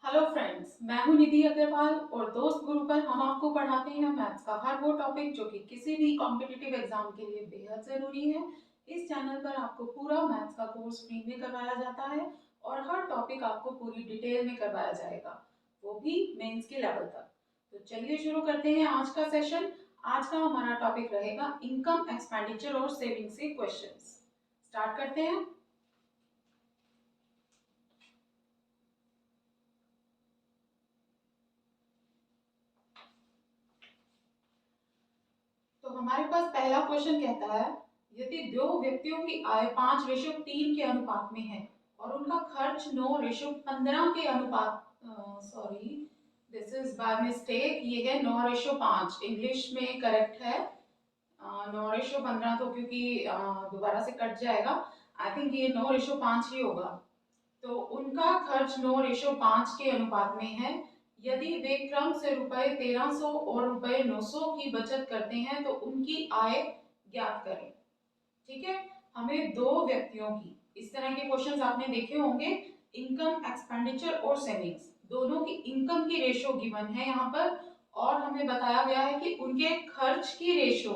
Hello friends, मैं हूं निधि अग्रवाल और दोस्त गुरु पर हम आपको पढ़ाते हैं मैथ्स का हर वो टॉपिक जो कि किसी भी कॉम्पिटिटिव एग्जाम के लिए बेहद ज़रूरी है। इस चैनल पर आपको पूरा मैथ्स का कोर्स फ्री में करवाया जाता है और हर टॉपिक आपको पूरी डिटेल में करवाया जाएगा, वो भी मेंस के लेवल तक। तो चलिए शुरू करते हैं आज का सेशन। आज का हमारा टॉपिक रहेगा इनकम, एक्सपेंडिचर और सेविंग से क्वेश्चंस। स्टार्ट करते हैं। तो हमारे पास पहला क्वेश्चन कहता है, यदि दो व्यक्तियों की आय 5:3 के अनुपात में है और उनका खर्च 9:15 के अनुपात, sorry this is by mistake, ये है 9:5। इंग्लिश में करेक्ट है 9:15, तो क्योंकि दोबारा से कट जाएगा, आई थिंक ये 9:5 ही होगा। तो उनका खर्च 9:5 के अनुपात में है। यदि वे क्रम से रुपए 1300 और रुपए 900 की बचत करते हैं तो उनकी आय ज्ञात करें। ठीक है, हमें दो व्यक्तियों की, इस तरह के क्वेश्चंस आपने देखे होंगे, इनकम, एक्सपेंडिचर और सेविंग्स, दोनों की इनकम की रेशो गिवन है यहाँ पर, और हमें बताया गया है कि उनके खर्च की रेशो,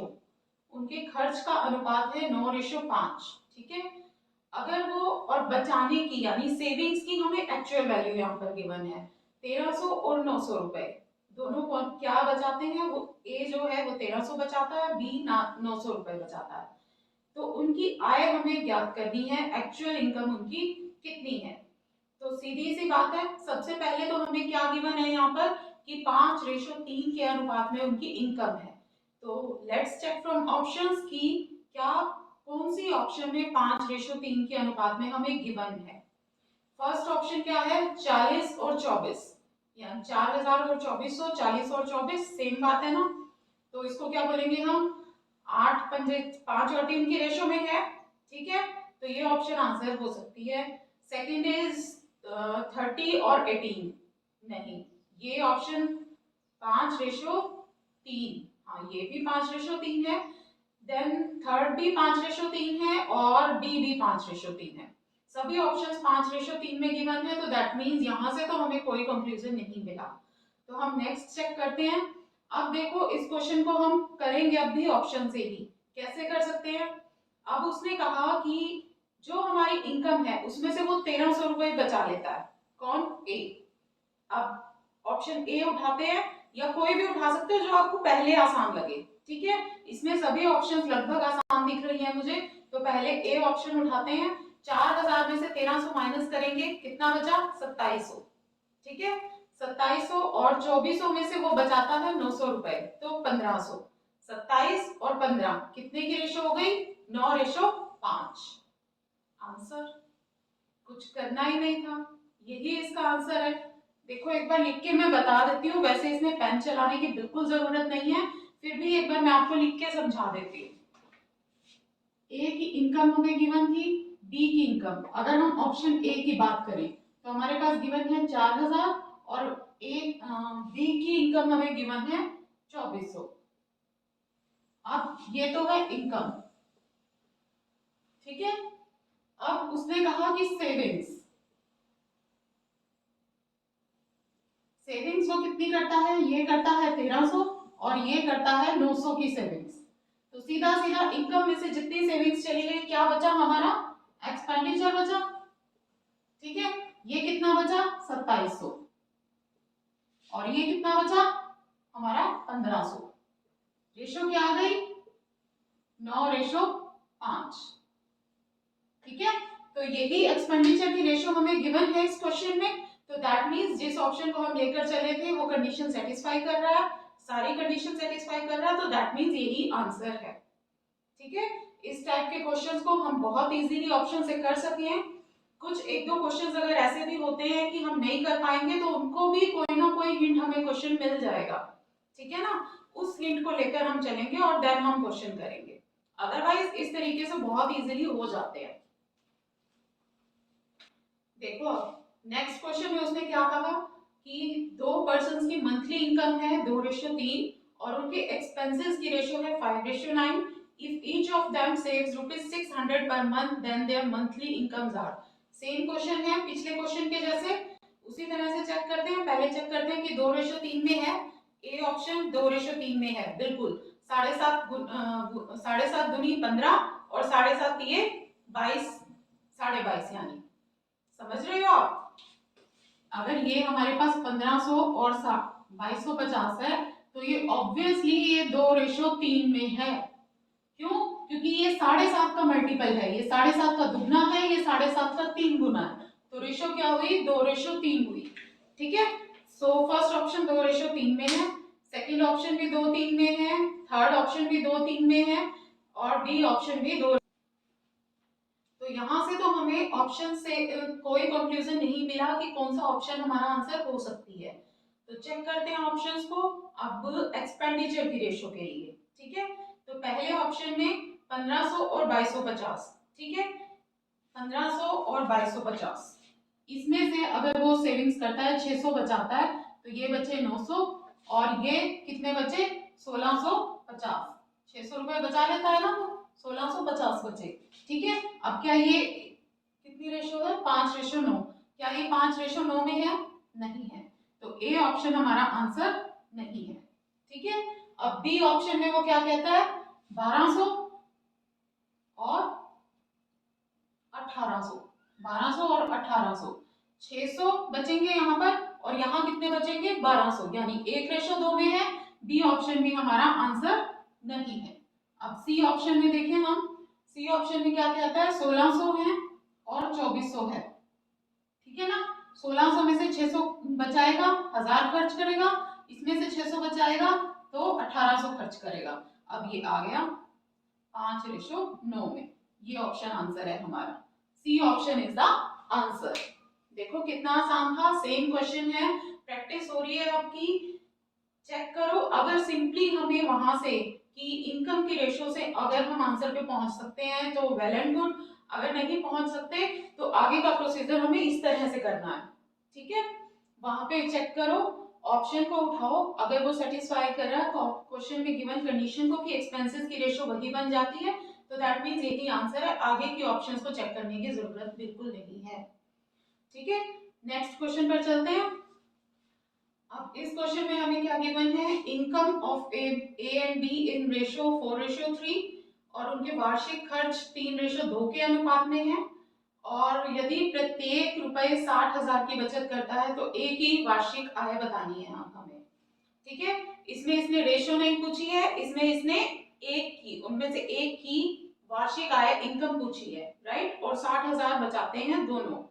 उनके खर्च का अनुपात है 9:5। ठीक है, अगर वो और बचाने की यानी सेविंग्स की हमें एक्चुअल वैल्यू यहाँ पर गिवन है 1300 और 900 रुपए, दोनों को क्या बचाते हैं, वो ए जो है वो 1300 बचाता है, बी 900 रुपए बचाता है। तो उनकी आय हमें ज्ञात करनी है, एक्चुअल इनकम उनकी कितनी है। तो सीधी सी बात है, सबसे पहले तो हमें क्या गिवन है यहाँ पर कि 5:3 के अनुपात में उनकी इनकम है। तो लेट्स चेक फ्रॉम ऑप्शंस की क्या कौन सी ऑप्शन में 5:3 के अनुपात में हमें गिवन है। फर्स्ट ऑप्शन क्या है, 40 और 24, या 4000 और 2400, 40 और 24 सेम बात है ना। तो इसको क्या बोलेंगे हम, 8 पंजे 5 और 3 की रेशो में है। ठीक है, तो ये ऑप्शन आंसर हो सकती है। सेकंड इज 30 और 18, नहीं, ये ऑप्शन 5:3, हाँ ये भी 5:3 है। देन थर्ड भी 5:3 है और डी भी 5:3 है। सभी ऑप्शंस 5:3 में गिवन है, तो दैट मींस यहाँ से तो हमें कोई कंक्लूजन नहीं मिला। तो हम नेक्स्ट चेक करते हैं। अब देखो, इस क्वेश्चन को हम करेंगे अब भी ऑप्शन से ही। कैसे कर सकते हैं, अब उसने कहा कि जो हमारी इनकम है उसमें से वो 1300 रुपए बचा लेता है। कौन, ए। अब ऑप्शन ए उठाते हैं, या कोई भी उठा सकते हो जो आपको पहले आसान लगे। ठीक है, इसमें सभी ऑप्शंस लगभग आसान दिख रही हैं मुझे, तो पहले ए ऑप्शन उठाते हैं। 4000 में से 1300 माइनस करेंगे, कितना बचा, 2700। ठीक है, 2700 और 2400 में से वो बचाता है 900 रुपए, तो 1500। 27 और 15 कितने की रेशो हो गई, 9:5। आंसर, कुछ करना ही नहीं था, यही इसका आंसर है। देखो एक बार लिख के मैं बता देती हूँ, वैसे इसमें पेन चलाने की बिल्कुल जरूरत नहीं है, फिर भी एक बार मैं आपको लिख के समझा देती हूँ। ए की इनकम हमें गिवन थी, बी की इनकम, अगर हम ऑप्शन ए की बात करें तो हमारे पास गिवन है 4000 और ए बी की इनकम हमें गिवन है 2400। अब ये तो है इनकम। ठीक है, अब उसने कहा कि सेविंग्स, सेविंग्स वो कितनी करता है, ये करता है 1300 और ये करता है 900 की सेविंग्स। तो सीधा सीधा इनकम में से जितनी सेविंग्स चली गई, क्या बचा हमारा, एक्सपेंडिचर बचा। ठीक है, ये कितना बचा, 2700, और ये कितना बचा हमारा 1500। रेशो क्या आ गई, 9:5। ठीक है, तो यही एक्सपेंडिचर की रेशो हमें गिवन है इस क्वेश्चन में। तो दैट मींस जिस ऑप्शन को हम लेकर चले थे वो कंडीशन सेटिस्फाई कर रहा है, सारी कंडीशन सेटिस्फाई कर रहा है, तो दैट मींस यही आंसर है। ठीक है, इस टाइप के क्वेश्चंस को हम बहुत इजीली ऑप्शन से कर सकते हैं। कुछ एक दो क्वेश्चंस अगर ऐसे भी होते हैं कि हम नहीं कर पाएंगे तो उनको भी कोई ना कोई हिंट हमें क्वेश्चन मिल जाएगा। ठीक है ना, उस हिंट को लेकर हम चलेंगे और देन हम क्वेश्चन करेंगे, अदरवाइज इस तरीके से बहुत इजीली हो जाते हैं। देखो नेक्स्ट क्वेश्चन में उसने क्या कहा कि दो पर्संस की मंथली इनकम है 2:3 और उनके एक्सपेंसेस की रेशियो है 5:9। If each of them saves ₹600 per month then their monthly incomes are. Same question है पिछले क्वेश्चन के जैसे, उसी तरह से चेक करते हैं, पहले चेक करते हैं कि 2:3 में है। ए ऑप्शन 2:3 में है, बिल्कुल। 7.5 दूनी 15 और 7.5 ये 22, 22.5 यानी, समझ रहे हो आप? अगर ये हमारे पास 1500 और 2250 है तो ये ऑब्वियसली ये 2:3 में है। क्यों? क्योंकि ये 7.5 का मल्टीपल है, ये 7.5 का दुगना है, ये 7.5 का 3 गुना है, तो रेशो क्या हुई? 2:3 हुई। ठीक है, सो फर्स्ट ऑप्शन 2:3 में है, सेकंड ऑप्शन भी 2:3 में है, थर्ड ऑप्शन भी 2:3 में है और डी ऑप्शन भी 2। तो यहाँ से तो हमें ऑप्शन से कोई कंक्लूजन नहीं मिला कि कौन सा ऑप्शन हमारा आंसर हो सकती है। तो चेक करते हैं ऑप्शंस को अब एक्सपेंडिचर की रेशो के लिए। ठीक है, तो पहले ऑप्शन में 1500 और 2250, ठीक है, 1500 और 2250, इसमें से अगर वो सेविंग्स करता है 600 बचाता है तो ये बचे 900 और ये कितने बचे? 1650। 600 रुपए बचा लेता है ना, वो 1650 बचे। ठीक है, अब क्या ये कितनी रेशो है? 5:9। क्या ये 5:9 में है? नहीं है, तो ए ऑप्शन हमारा आंसर नहीं है। ठीक है, अब बी ऑप्शन में वो क्या कहता है? 1200 और 1800, 1200 और 1800, 600 बचेंगे यहाँ पर और यहाँ कितने बचेंगे? 1200, यानी 1:2 में है। बी ऑप्शन भी हमारा आंसर नहीं है। अब सी ऑप्शन में देखें हम, सी ऑप्शन में क्या कहता है? 1600 है और 2400 है। ठीक है ना, 1600 में से 600 बचाएगा, 1000 खर्च करेगा, इसमें से 600 बचाएगा तो 1800 खर्च करेगा। अब ये आ गया 5:9 में, ये ऑप्शन आंसर है हमारा। C option is the answer. देखो कितना आसान था, सेम क्वेश्चन है, प्रैक्टिस हो रही है आपकी। चेक करो, अगर सिंपली हमें वहां से कि इनकम की रेशो से अगर हम आंसर पे पहुंच सकते हैं तो वेल एंड गुड, अगर नहीं पहुंच सकते तो आगे का प्रोसीजर हमें इस तरह से करना है। ठीक है, वहां पे चेक करो, ऑप्शन को उठाओ, अगर वो सेटिस्फाई कर रहा है तो क्वेश्चन में गिवन कंडीशन को कि एक्सपेंसेस की रेशो वही बन जाती है, तो दैट मींस यही आंसर है, आगे की ऑप्शंस को चेक करने की जरूरत बिल्कुल नहीं है। ठीक है, नेक्स्ट क्वेश्चन पर चलते हैं। अब इस क्वेश्चन में हमें क्या गिवन है? Income of A and be in ratio 4:3 और उनके वार्षिक खर्च 3:2 के अनुपात में है, और यदि प्रत्येक रुपए 60,000 की बचत करता है तो ए की वार्षिक आय बतानी है हमें। ठीक है, इसमें इसने रेशो नहीं पूछी है, इसमें इसने एक की, उनमें से एक की वार्षिक आय इनकम पूछी है, राइट, और 60,000 बचाते हैं दोनों।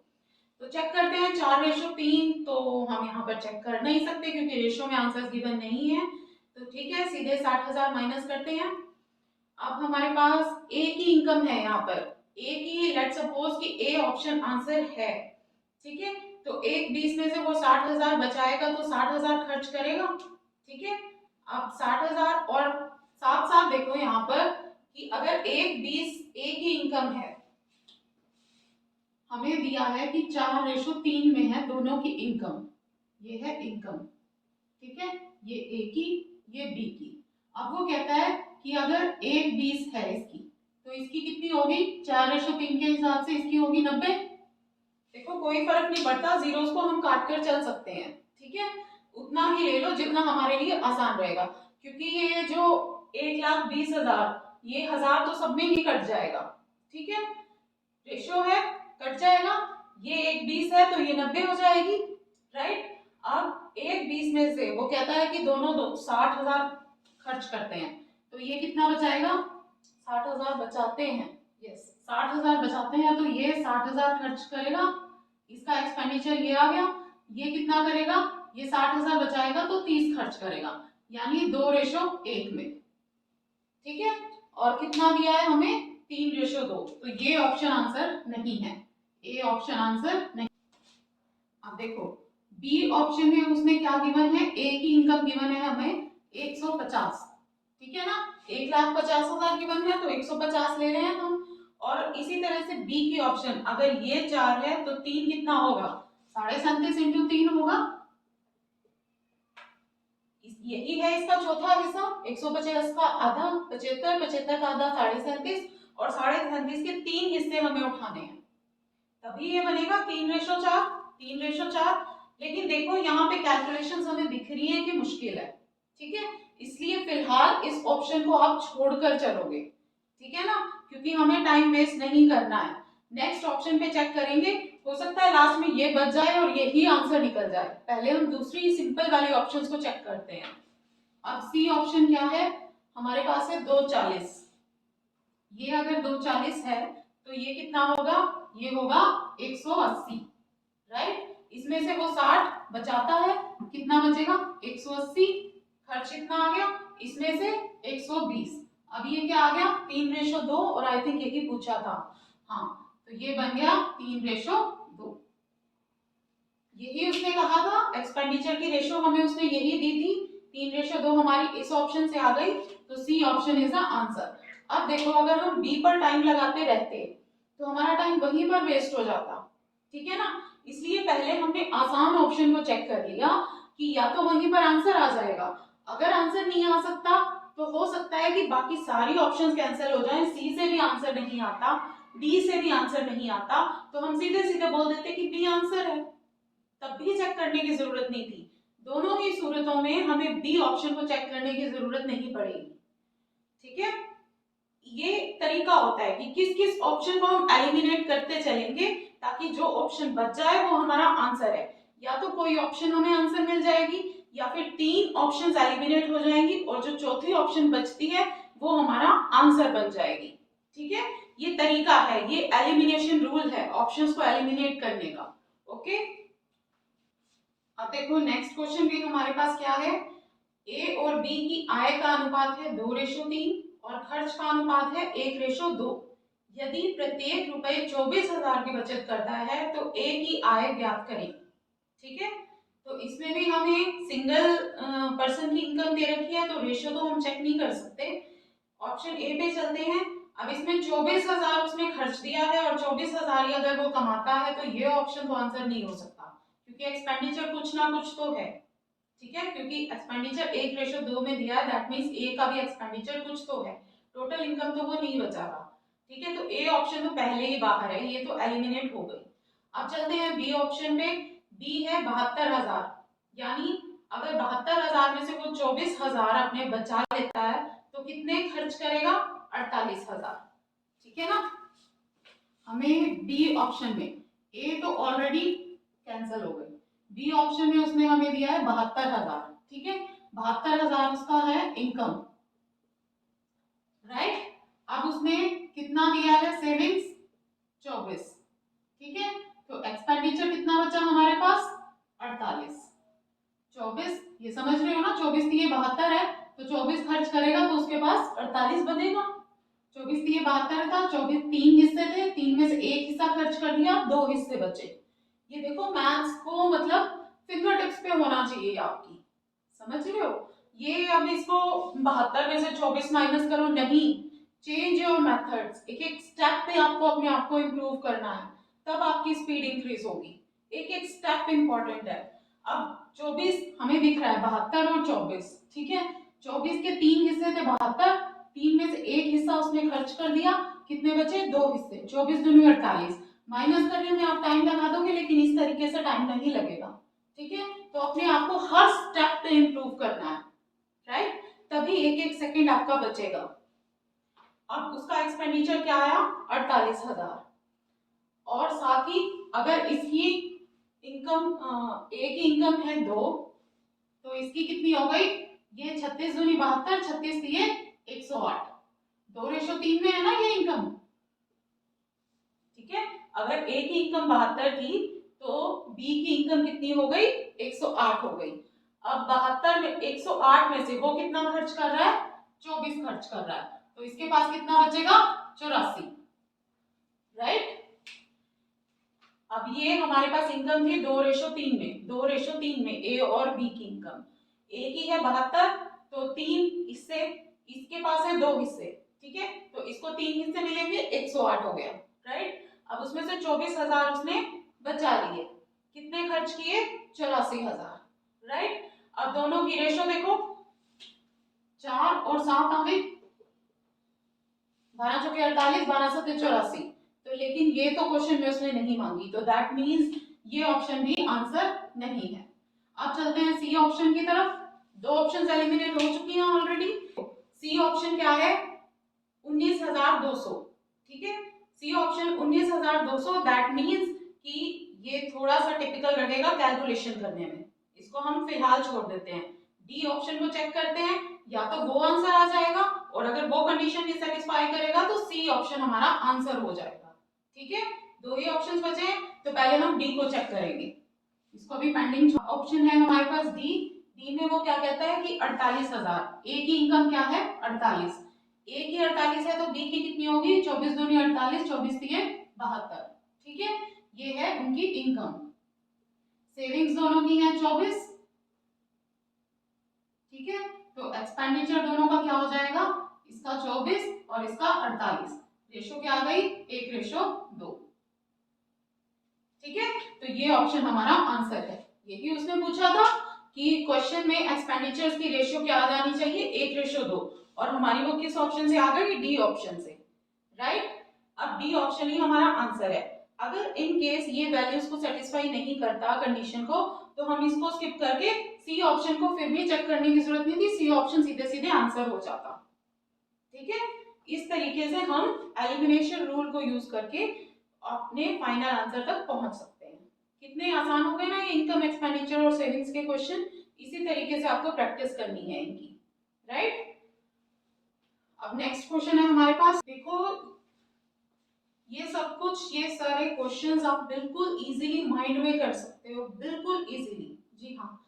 तो चेक करते हैं 4:3, तो हम यहाँ पर चेक कर नहीं सकते क्योंकि रेशो में आंसर गिवन नहीं है, तो ठीक है, सीधे 60,000 माइनस करते हैं। अब हमारे पास ए की इनकम है, यहाँ पर ए की, लेट सपोज कि ए ऑप्शन आंसर है। ठीक है, तो एक 20 में से वो 60,000 बचाएगा तो 60,000 खर्च करेगा। ठीक है, अब 60,000 और साथ साथ देखो यहाँ पर कि अगर एक 20 ए की इनकम है, हमें दिया है कि 4:3 में है दोनों की इनकम, ये है इनकम। ठीक है, ये ए की, ये बी की। अब वो कहता है कि अगर एक 20 है इसकी, तो इसकी कितनी होगी? 4:3 के हिसाब से इसकी होगी 90। देखो कोई फर्क नहीं पड़ता, जीरोस को हम काट कर चल सकते हैं। ठीक है, उतना ही ले लो जितना हमारे लिए आसान रहेगा, क्योंकि ये जो 1,20,000, ये 1000 तो सब में ही कट जाएगा। ठीक है, रेशो है, कट जाएगा, ये एक 20 है तो ये 90 हो जाएगी, राइट। अब एक 20 में से वो कहता है कि दोनों 60,000 खर्च करते हैं, तो ये कितना बचाएगा? 60,000 बचाते हैं, यस 60,000 बचाते हैं, तो ये 60,000 खर्च करेगा, इसका एक्सपेंडिचर ये आ गया। ये कितना करेगा? ये 60,000 बचाएगा तो 30 खर्च करेगा, यानी 2:1 में। ठीक है, और कितना दिया है हमें? 3:2, तो ये ऑप्शन आंसर नहीं है, ए ऑप्शन आंसर नहीं। अब देखो बी ऑप्शन में उसने क्या गिवन है? ए की इनकम गिवन है हमें 150। ठीक है ना, 1,50,000 गिवन है तो 150 ले रहे हैं हम, और इसी तरह से बी की ऑप्शन, अगर ये 4 है तो 3 कितना होगा? 37.5 इंटू 3 होगा, यही है इसका चौथा हिस्सा। 150 का आधा 75, 75 का आधा 37.5, और 37.5 के 3 हिस्से हमें उठाने हैं, तभी ये बनेगा 3:4। 3:4 लेकिन देखो यहाँ पे कैलकुलेशंस हमें दिख रही है कि मुश्किल है, ठीक है, इसलिए फिलहाल इस ऑप्शन को आप छोड़कर चलोगे, ठीक है ना, क्योंकि हमें टाइम वेस्ट नहीं करना है। नेक्स्ट ऑप्शन पे चेक करेंगे, हो सकता है लास्ट में ये बच जाए और यही आंसर निकल जाए। पहले हम दूसरी सिंपल वाली ऑप्शंस को चेक करते हैं। अब सी ऑप्शन क्या है, हमारे पास है 240। ये अगर 240 है तो ये कितना होगा, ये होगा 180, राइट। इसमें से वो 60 बचाता है, कितना बचेगा 180, खर्च कितना आ गया इसमें से 120। अब ये क्या आ गया 3:2, और आई थिंक यही पूछा था, हाँ, तो ये बन गया 3:2। यही उसने कहा था, एक्सपेंडिचर की रेशो हमें उसने यही दी थी, 3:2 हमारी इस ऑप्शन से आ गई, तो C option is the answer. अब देखो अगर हम बी पर टाइम लगाते रहते तो हमारा टाइम वहीं पर वेस्ट हो जाता, ठीक है ना, इसलिए पहले हमने आसान ऑप्शन को चेक कर लिया कि या तो वहीं पर आंसर आ जाएगा, अगर आंसर नहीं आ सकता तो हो सकता है कि बाकी सारी ऑप्शंस कैंसिल हो जाएं, सी से भी आंसर नहीं आता, डी से भी आंसर नहीं आता, तो हम सीधे सीधे बोल देते कि बी आंसर है, तब भी चेक करने की जरूरत नहीं थी। दोनों ही सूरतों में हमें बी ऑप्शन को चेक करने की जरूरत नहीं पड़ेगी, ठीक है। ये तरीका होता है कि किस किस ऑप्शन को हम एलिमिनेट करते चलेंगे ताकि जो ऑप्शन बच जाए वो हमारा आंसर है, या तो कोई ऑप्शन हमें आंसर मिल जाएगी या फिर 3 ऑप्शंस एलिमिनेट हो जाएंगी और जो चौथी ऑप्शन बचती है वो हमारा आंसर बन जाएगी, ठीक है। ये तरीका है, ये एलिमिनेशन रूल है ऑप्शंस को एलिमिनेट करने का, ओके। अब देखो नेक्स्ट क्वेश्चन भी हमारे पास क्या है, ए और बी की आय का अनुपात है 2:3 और खर्च का अनुपात है 1:2। यदि प्रत्येक रुपए 24,000 की बचत करता है तो ए की आय ज्ञात करें, ठीक है। तो इसमें भी हमें सिंगल पर्सन की इनकम दे रखी है तो रेशियो तो हम चेक नहीं कर सकते, ऑप्शन ए पे चलते हैं। अब इसमें 24,000 उसने खर्च दिया है और 24,000 ही अगर वो कमाता है तो ये ऑप्शन तो आंसर नहीं हो सकता, क्योंकि एक्सपेंडिचर कुछ ना कुछ तो है, ठीक है, क्योंकि एक्सपेंडिचर 1:2 में दिया है, दैट मींस ए का भी एक्सपेंडिचर कुछ तो है, टोटल इनकम तो वो नहीं बचा रहा, ठीक है, तो ए ऑप्शन तो पहले ही बाहर है, ये तो एलिमिनेट हो गई। अब चलते हैं बी ऑप्शन पे, बी है 72,000, यानी अगर 72,000 में से वो 24,000 अपने बचा लेता है तो कितने खर्च करेगा 48,000, ठीक है ना। हमें बी ऑप्शन में, ए तो ऑलरेडी कैंसिल हो गई, बी ऑप्शन में उसने हमें दिया है 72,000, ठीक है, 72,000 उसका है इनकम, राइट। अब उसने कितना दिया है सेविंग्स 24, ठीक है, तो एक्सपेंडिचर कितना बचा हमारे पास 48, 24, ये समझ रहे हो ना, 24 दिए 72 है तो 24 खर्च करेगा तो उसके पास 48 बनेगा, 24 दिए 72 था, 24 3 हिस्से थे, 3 में से एक हिस्सा खर्च कर दिया, 2 हिस्से बचे। ये देखो मैथ्स को मतलब फिंगर टिप्स पे होना चाहिए आपकी, समझ रहे हो, ये अब इसको 72 में से 24 माइनस करो नहीं, चेंज योर मेथड्स, एक एक स्टेप पे आपको अपने आप को इम्प्रूव करना है, तब आपकी स्पीड इंक्रीज होगी, एक एक स्टेप इंपॉर्टेंट है। अब 24 हमें दिख रहा है 72 और 24, ठीक है, 24 के 3 हिस्से थे 72, 3 में से एक हिस्सा उसने खर्च कर दिया, कितने बचे 2 हिस्से, 24 दूनी 48, माइनस करने में आप टाइम लगा दोगे लेकिन इस तरीके से टाइम नहीं लगेगा, ठीक है, तो अपने आप को हर स्टेप पे इंप्रूव करना है, राइट, तभी एक एक सेकंड आपका बचेगा। अब उसका एक्सपेंडिचर क्या आया 48,000, और साथ ही अगर इसकी इनकम ए की इनकम है 2, तो इसकी कितनी हो गई, ये 36 दूनी 72, 36 दिए 108, 2:3 में है ना ये इनकम, ठीक है, अगर ए की इनकम 72 थी तो बी की इनकम कितनी हो गई 108 हो गई। अब 72 में 108 में से वो कितना खर्च कर रहा है 24 खर्च कर रहा है, तो इसके पास कितना बचेगा 84, राइट। अब ये हमारे पास इनकम थी 2:3 में, 2:3 में ए और बी की इनकम, ए की है 72 तो 3 इससे, इसके पास है 2 हिस्से, ठीक है, तो इसको 3 हिस्से मिलेंगे 108 हो गया, राइट। अब उसमें से 24,000 उसने बचा लिए, कितने खर्च किए 84,000, राइट। अब दोनों की रेशो देखो 4 और 7 आ गई, 12 चौके 48, 12 सत्ते 84, तो लेकिन ये तो क्वेश्चन में उसने नहीं मांगी, तो दैट मींस ये ऑप्शन भी आंसर नहीं है। अब चलते हैं सी ऑप्शन की तरफ। दो ऑप्शन एलिमिनेट हो चुकी हैं ऑलरेडी। सी ऑप्शन क्या है? 19,200। ठीक है, सी ऑप्शन 19,200। दैट मीन्स कि ये थोड़ा सा टिपिकल लगेगा कैलकुलेशन करने में, इसको हम फिलहाल छोड़ देते हैं। डी ऑप्शन को चेक करते हैं, या तो वो आंसर आ जाएगा, और अगर वो कंडीशन नहीं सेटिस्फाई करेगा तो सी ऑप्शन हमारा आंसर हो जाएगा। ठीक है, दो ही ऑप्शंस बचे हैं, तो पहले हम डी को चेक करेंगे। इसको भी पेंडिंग ऑप्शन है हमारे पास डी। डी में वो क्या कहता है कि 48,000। ए की इनकम क्या है? 48। ए की 48 है तो बी की कितनी होगी? 24 दूनी 48, 24 दिए 72। ठीक है, ये है उनकी इनकम। सेविंग्स दोनों की है 24। ठीक है, तो एक्सपेंडिचर दोनों का क्या हो जाएगा? इसका 24 और इसका 48। रेशो क्या आ गई? 1:2। ठीक है, तो ये ऑप्शन हमारा आंसर है। यही उसने पूछा था कि क्वेश्चन में एक्सपेंडिचर्स की रेशियो क्या आ जानी चाहिए? 1:2, और हमारी वो किस ऑप्शन से आ गई? डी ऑप्शन से। राइट, अब डी ऑप्शन ही हमारा आंसर है। अगर इन केस ये वैल्यूज को सेटिस्फाई नहीं करता कंडीशन को, तो हम इसको स्किप करके सी ऑप्शन को फिर भी चेक करने की जरूरत नहीं थी, सी ऑप्शन सीधे सीधे आंसर हो जाता। ठीक है, इस तरीके से हम एलिमिनेशन रूल को यूज करके अपने फाइनल आंसर तक पहुंच सकते हैं। कितने आसान हो गए ना ये इनकम, एक्सपेंडिचर और सेविंग्स के क्वेश्चन। इसी तरीके से आपको प्रैक्टिस करनी है इनकी। राइट, अब नेक्स्ट क्वेश्चन है हमारे पास। देखो, ये सब कुछ, ये सारे क्वेश्चंस आप बिल्कुल इजीली माइंड में कर सकते हो, बिल्कुल इजीली। जी हाँ,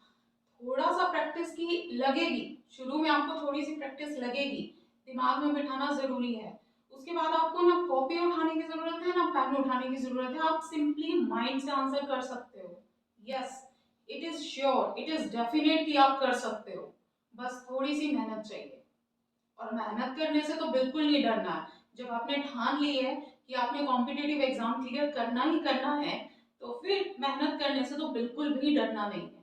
थोड़ा सा प्रैक्टिस की लगेगी, शुरू में आपको थोड़ी सी प्रैक्टिस लगेगी, दिमाग में बिठाना जरूरी है। उसके बाद आपको ना कॉपी उठाने की जरूरत है ना पेन उठाने की जरूरत है, आप सिंपली माइंड से आंसर कर सकते हो। Yes, it is sure, it is definite कि आप कर सकते हो, बस थोड़ी सी मेहनत चाहिए। और मेहनत करने से तो बिल्कुल नहीं डरना है। जब आपने ठान ली है कि आपने कॉम्पिटिटिव एग्जाम क्लियर करना ही करना है, तो फिर मेहनत करने से तो बिल्कुल भी डरना नहीं है।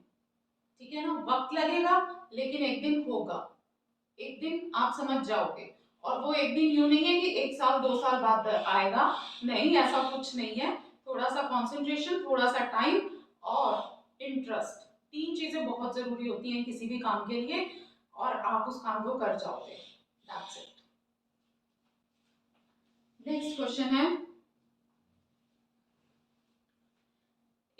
ठीक है ना, वक्त लगेगा लेकिन एक दिन होगा, एक दिन आप समझ जाओगे। और वो एक दिन यूं नहीं है कि 1 साल 2 साल बाद आएगा, नहीं, ऐसा कुछ नहीं है। थोड़ा सा कंसंट्रेशन, थोड़ा सा टाइम और इंटरेस्ट, तीन चीजें बहुत जरूरी होती हैं किसी भी काम के लिए, और आप उस काम को कर जाओगे। That's it. नेक्स्ट क्वेश्चन है,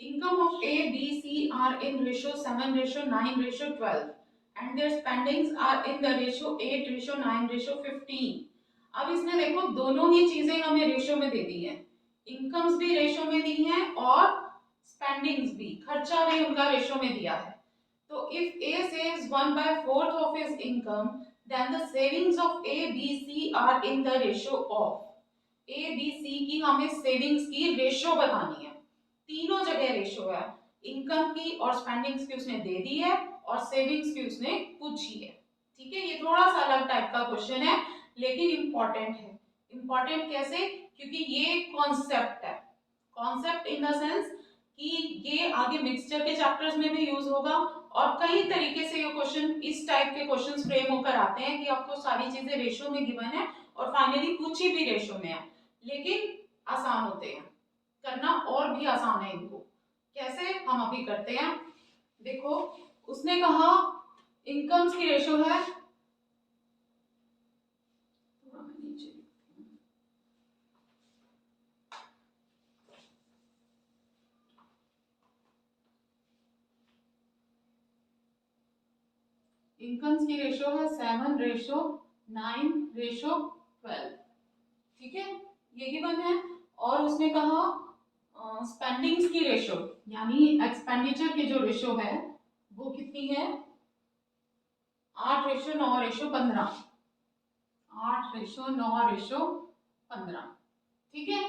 income of A, B, C are in ratio 7:9:12 and their spendings are in the ratio 8:9:15। अब इसने देखो दोनों ही चीजें हमें रेशियो में दे दी हैं, इनकम्स भी रेशियो में दी हैं और स्पेंडिंग्स भी, खर्चा भी उनका रेशियो में दिया है। तो if A saves 1/4 of his income, then the savings of A, B, C are in the ratio of। A, B, C की हमें सेविंग्स की रेशियो बतानी है। तीनों जगह रेशो है, इनकम की और स्पेंडिंग्स की उसने दे दी है, और सेविंग्स की उसने पूछी है। ठीक है, ये थोड़ा सा अलग टाइप का क्वेश्चन है, लेकिन इंपॉर्टेंट है। इंपॉर्टेंट कैसे? क्योंकि ये कॉन्सेप्ट है, कॉन्सेप्ट इन द सेंस कि ये आगे मिक्सचर के चैप्टर्स में भी यूज होगा, और कई तरीके से ये क्वेश्चन, इस टाइप के क्वेश्चंस फ्रेम होकर आते हैं कि आपको सारी चीजें रेशो में गिवन है और फाइनली पूछी भी रेशो में है, लेकिन आसान होते हैं, करना और भी आसान है इनको। कैसे? हम अभी करते हैं। देखो, उसने कहा इनकम्स की रेशो है, इनकम्स की रेशो है 7:9:12। ठीक है, ये गिवन है। और उसने कहा स्पेंडिंग्स की रेशो, यानी एक्सपेंडिचर की जो रेशो है वो कितनी है? 8:9:15। 8:9:15। ठीक है,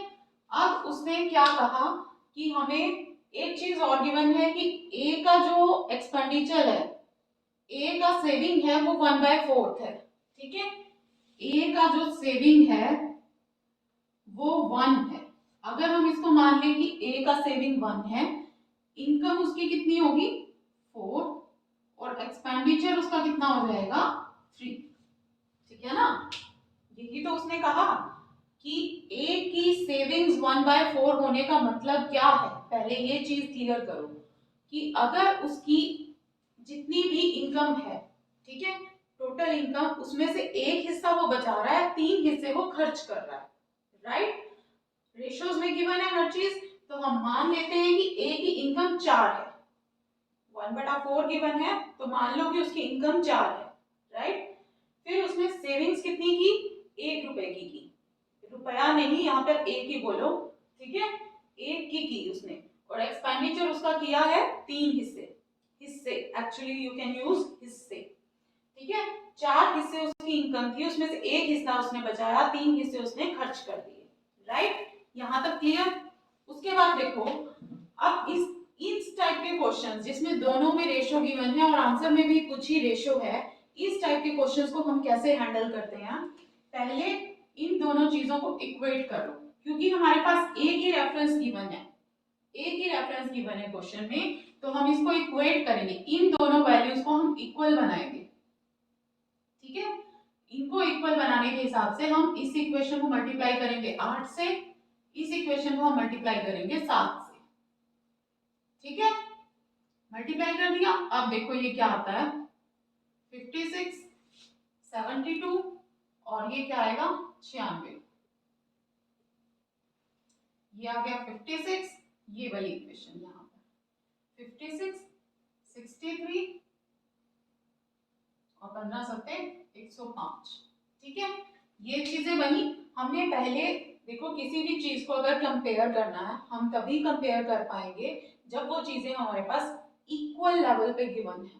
अब उसने क्या कहा कि हमें एक चीज और गिवन है कि ए का जो एक्सपेंडिचर है, ए का सेविंग है वो 1/4 है। ठीक है, ए का जो सेविंग है वो 1 है। अगर हम इसको मान लें कि ए का सेविंग 1 है, इनकम उसकी कितनी होगी? 4, और एक्सपेंडिचर उसका कितना हो जाएगा? 3। ठीक है ना, यही तो उसने कहा कि ए की सेविंग्स 1/4 होने का मतलब क्या है, पहले ये चीज क्लियर करो कि अगर उसकी जितनी भी इनकम है, ठीक है, टोटल इनकम, उसमें से एक हिस्सा वो बचा रहा है, 3 हिस्से वो खर्च कर रहा है, राइट। रेशियोज में गिवन है हर चीज, तो हम मान लेते हैं कि ए की इनकम 4 है, 1/4 गिवन है, तो मान लो कि उसकी इनकम 4 है, राइट। फिर उसने सेविंग्स कितनी की, 1 रुपए की, रुपया नहीं, यहाँ पर एक ही बोलो, ठीक है, एक की उसने। और एक्सपेंडिचर उसका किया है 3 हिस्से, हिस्से एक्चुअली यू कैन यूज हिस्से, ठीक है। 4 हिस्से उसकी इनकम थी, उसमें से एक हिस्सा उसने बचाया, 3 हिस्से उसने खर्च कर दिए, राइट। यहां तक क्लियर। उसके बाद देखो, अब इस टाइप के क्वेश्चंस जिसमें दोनों में रेशो गिवन है और आंसर में भी कुछ ही रेशो है, इस टाइप के क्वेश्चंस को हम कैसे हैंडल करते हैं। पहले इन दोनों चीजों को इक्वेट करो, क्योंकि हमारे पास एक ही रेफरेंस गिवन है, एक ही रेफरेंस गिवन है क्वेश्चन में, तो हम इसको इक्वेट करेंगे, इन दोनों वैल्यूज को हम इक्वल बनाएंगे, ठीक है। इनको इक्वल बनाने के हिसाब से हम इस इक्वेशन को मल्टीप्लाई करेंगे 8 से, इस इक्वेशन को हम मल्टीप्लाई करेंगे 7 से, ठीक है। मल्टीप्लाई कर दिया, अब देखो ये क्या आता है, 56, 72 और ये क्या आएगा 96, ये आ गया 56, ये वाली इक्वेशन यहाँ पर 56, 63 और 15 सत्ते 105, ठीक है। ये चीजें बनी। हमने पहले देखो, किसी भी चीज को अगर कंपेयर करना है, हम तभी कंपेयर कर पाएंगे जब वो चीजें हमारे पास इक्वल लेवल पे गिवन है,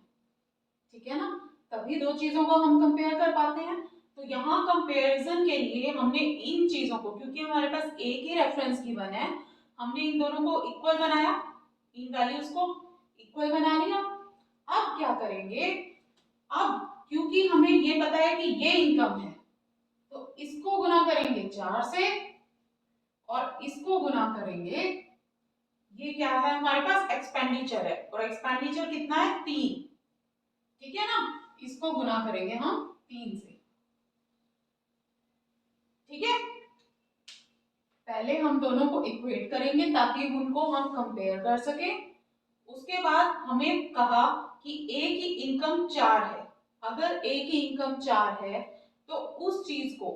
ठीक है ना, तभी दो चीजों को हम कंपेयर कर पाते हैं। तो यहाँ कंपैरिजन के लिए हमने इन चीजों को, क्योंकि हमारे पास एक ही रेफरेंस गिवन है, हमने इन दोनों को इक्वल बनाया, इन वैल्यूज को इक्वल बना लिया। अब क्या करेंगे, अब क्योंकि हमें ये पता है कि ये इनकम है, तो इसको गुना करेंगे 4 से और इसको गुना करेंगे, ये क्या है हमारे पास एक्सपेंडिचर है, और एक्सपेंडिचर कितना है 3, ठीक है ना, इसको गुना करेंगे हम 3 से, ठीक है। पहले हम दोनों को इक्वेट करेंगे ताकि उनको हम कंपेयर कर सके। उसके बाद हमें कहा कि ए की इनकम 4 है, अगर ए की इनकम 4 है तो उस चीज को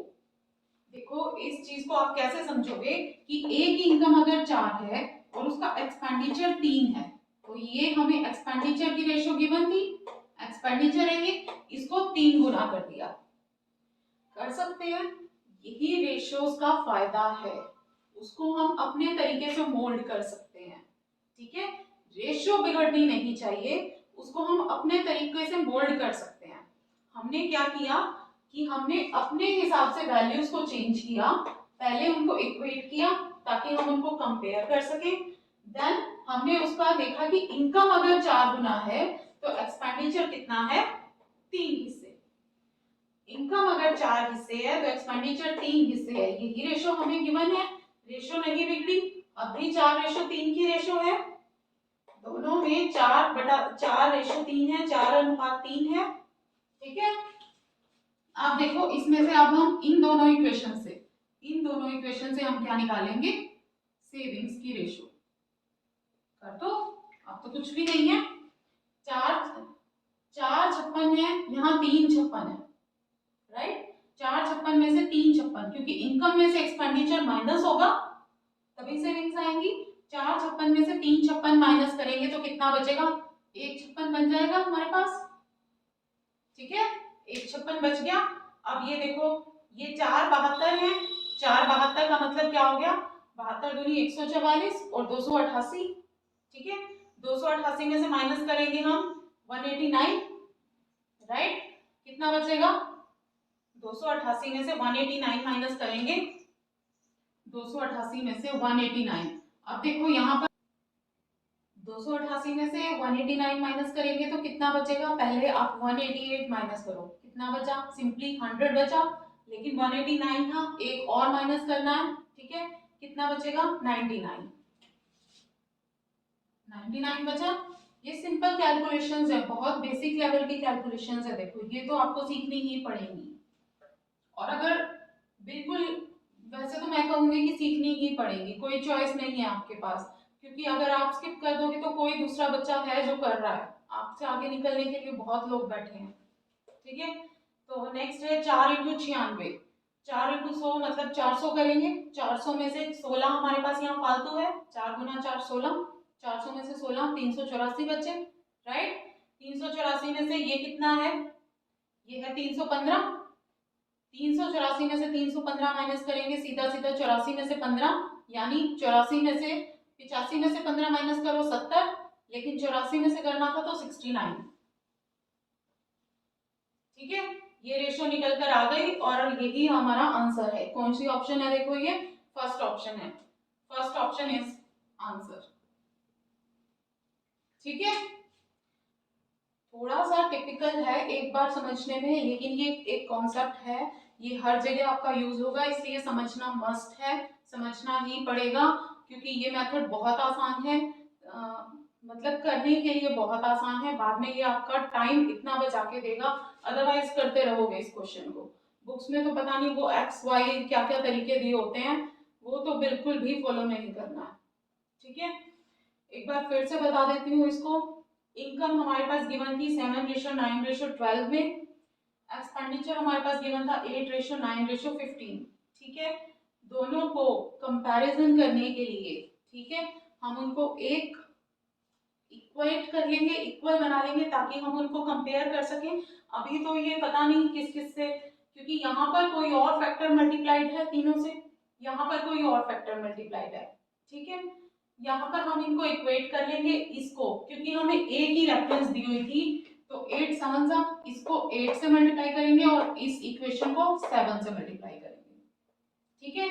देखो, इस चीज को आप कैसे समझोगे कि ए की इनकम अगर 4 है और उसका एक्सपेंडिचर 3 है, तो ये हमें एक्सपेंडिचर की रेशो गिवन थी, एक्सपेंडिचर है ये, इसको 3 गुना कर दिया, कर सकते हैं। यही रेशियोज का फायदा है, उसको हम अपने तरीके से मोल्ड कर सकते हैं, ठीक है। रेशियो बिगड़नी नहीं चाहिए, उसको हम अपने तरीके से मोल्ड कर सकते हैं। हमने क्या किया कि हमने अपने हिसाब से वैल्यूज को चेंज किया, पहले उनको इक्वेट किया ताकि हम उनको कंपेयर कर सके, देन हमने उसका देखा कि इनकम अगर 4 गुना है तो एक्सपेंडिचर कितना है 3 हिस्से, इनकम अगर 4 हिस्से है तो एक्सपेंडिचर 3 हिस्से है, यही रेशो हमें गिवन है, रेशो नहीं बिगड़ी, अब भी 4:3 की रेशो है, दोनों में 4:4:3 है, 4:3 है, ठीक है। अब देखो, इसमें से अब हम इन दोनों इक्वेशन से हम क्या निकालेंगे, सेविंग्स की रेशो, कर दो, अब तो कुछ भी नहीं है, 4:56 है, यहाँ 3:56 है, राइट। 4:56 में से 3:56, क्योंकि इनकम में से एक्सपेंडिचर माइनस होगा तभी सेविंग्स आएंगी, 4:56 में से 3:56 माइनस करेंगे तो कितना बचेगा, 1:56 बन जाएगा हमारे पास, ठीक है, 1:56 बच गया। अब ये देखो, ये 4:72 है, 4:72 का मतलब क्या हो गया, 72 दूनी 144 और 288, ठीक है, 288 में से माइनस करेंगे हम 189, राइट, कितना बचेगा, 288 में से 189 माइनस करेंगे, 288 में से 189, अब देखो यहाँ पर 288 में से 189 माइनस करेंगे तो कितना बचेगा, पहले आप 188 माइनस करो, कितना बचा, सिंपली 100 बचा, लेकिन 189 था, एक और माइनस करना है, ठीक है, कितना बचेगा 99, 99 बचा। ये सिंपल कैलकुलेशंस है, बहुत बेसिक लेवल की कैलकुलेशंस है, देखो ये तो आपको सीखनी ही पड़ेगी, और अगर बिल्कुल, वैसे तो मैं कहूंगी कि सीखनी ही पड़ेगी, कोई चॉइस नहीं है आपके पास, क्योंकि क्योंकि अगर आप स्किप कर दोगे तो कोई दूसरा बच्चा है जो कर रहा है, आपसे आगे निकलने के लिए बहुत लोग बैठे हैं। ठीक है, तो नेक्स्ट है 4 × 96। 4 × 100 मतलब 400 करेंगे। 400 में से 16 हमारे पास यहाँ फालतू है, 4 × 4 16, 400 में से 16 384 बचे, राइट। 384 में से ये कितना है, ये है 315। 384 में से 315 माइनस करेंगे, सीधा सीधा 84 में से 15, यानी 84 में से 85 में से 15 माइनस करो 70, लेकिन 84 में से करना था तो 69। ठीक है, ये रेशो निकल कर आ गई और यही हमारा आंसर है। कौन सी ऑप्शन है, देखो ये फर्स्ट ऑप्शन है, फर्स्ट ऑप्शन इज आंसर। ठीक है, थोड़ा सा टिपिकल है एक बार समझने में, लेकिन ये एक कॉन्सेप्ट है, ये हर जगह आपका यूज होगा, इसलिए समझना मस्ट है, समझना ही पड़ेगा, क्योंकि ये मेथड बहुत आसान है, मतलब करने के लिए बहुत आसान है, बाद में ये आपका टाइम इतना बचा के देगा, अदरवाइज करते रहोगे इस क्वेश्चन को। बुक्स में तो पता नहीं वो एक्स वाई क्या क्या तरीके दिए होते हैं, वो तो बिल्कुल भी फॉलो नहीं करना है। ठीक है, एक बार फिर से बता देती हूँ इसको। इनकम हमारे पास गिवन थी 7:9:12 में, एक्सपेंडिचर हमारे पास गिवन था 8:9:15। ठीक है, दोनों को कंपैरिजन करने के लिए, ठीक है, हम उनको एक इक्वेट कर लेंगे, इक्वल बना लेंगे, ताकि हम उनको कंपेयर कर सकें। अभी तो ये पता नहीं किस किस से, क्योंकि यहाँ पर कोई और फैक्टर मल्टीप्लाइड है तीनों से, यहाँ पर कोई और फैक्टर मल्टीप्लाइड है। ठीक है, यहाँ पर हम इनको इक्वेट कर लेंगे, इसको क्योंकि हमें एक ही रेफरेंस दी हुई थी, तो 8 7 इसको 8 से मल्टीप्लाई करेंगे और इस इक्वेशन को 7 से मल्टीप्लाई करेंगे। ठीक है,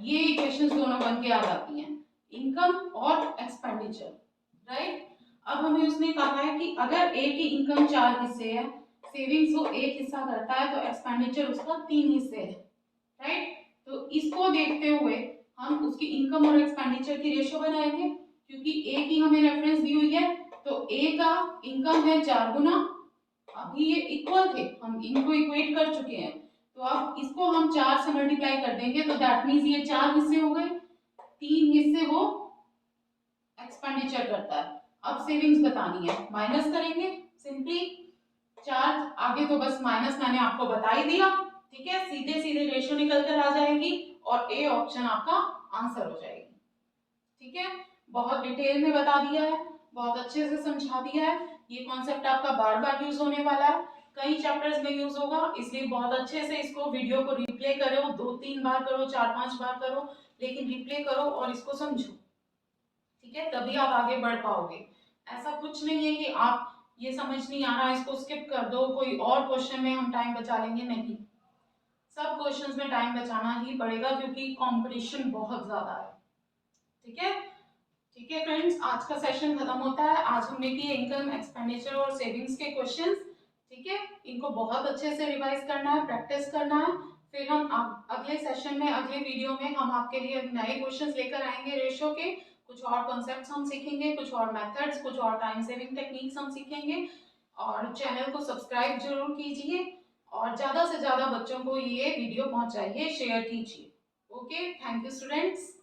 ये इक्वेशंस दोनों बन के आ जाती हैं, इनकम और एक्सपेंडिचर, राइट। अब हमें उसने कहा है कि अगर ए की इनकम 4 हिस्से है, सेविंग्स वो 1 हिस्सा करता है, तो एक्सपेंडिचर उसका 3 हिस्से है, राइट। तो इसको देखते हुए हम उसकी इनकम और एक्सपेंडिचर की रेशो बनाएंगे, क्योंकि ए की हमें रेफरेंस दी हुई है, तो ए का इनकम है 4 गुना, अभी ये इक्वल थे, हम इनको इक्वेट कर चुके हैं, तो अब इसको हम 4 से मल्टीप्लाई कर देंगे, तो दैट मीन्स ये 4 हिस्से हो गए, 3 हिस्से वो एक्सपेंडिचर करता है। अब सेविंग्स बतानी है, माइनस करेंगे सिंपली, 4 आगे तो बस माइनस मैंने आपको बता ही दिया। ठीक है, सीधे सीधे रेशो निकल कर आ जाएगी और ए ऑप्शन आपका आंसर हो जाएगी। ठीक है, बहुत डिटेल में बता दिया है, बहुत अच्छे से समझा दिया है, ये कॉन्सेप्ट आपका बार बार यूज होने वाला है, कई चैप्टर्स में यूज होगा, इसलिए बहुत अच्छे से इसको वीडियो को रिप्ले करो, 2-3 बार करो, 4-5 बार करो, लेकिन रिप्ले करो और इसको समझो। ठीक है, तभी आप आगे बढ़ पाओगे। ऐसा कुछ नहीं है कि आप ये समझ नहीं आ रहा इसको स्किप कर दो, कोई और क्वेश्चन में हम टाइम बचा लेंगे, नहीं, सब क्वेश्चंस में टाइम बचाना ही पड़ेगा, क्योंकि कंपटीशन बहुत ज्यादा है। ठीक है, ठीक है फ्रेंड्स, आज का सेशन खत्म होता है। आज हमने किए इनकम, एक्सपेंडिचर और सेविंग्स के क्वेश्चंस। ठीक है, इनको बहुत अच्छे से रिवाइज करना है, प्रैक्टिस करना है, फिर हम अगले सेशन में, अगले वीडियो में हम आपके लिए नए क्वेश्चंस लेकर आएंगे रेशो के, कुछ और कॉन्सेप्ट्स हम सीखेंगे, कुछ और मेथड्स, कुछ और टाइम सेविंग टेक्निक्स हम सीखेंगे। और चैनल को सब्सक्राइब जरूर कीजिए और ज्यादा से ज्यादा बच्चों को ये वीडियो पहुंचाइए, शेयर कीजिए। Okay, thank you students.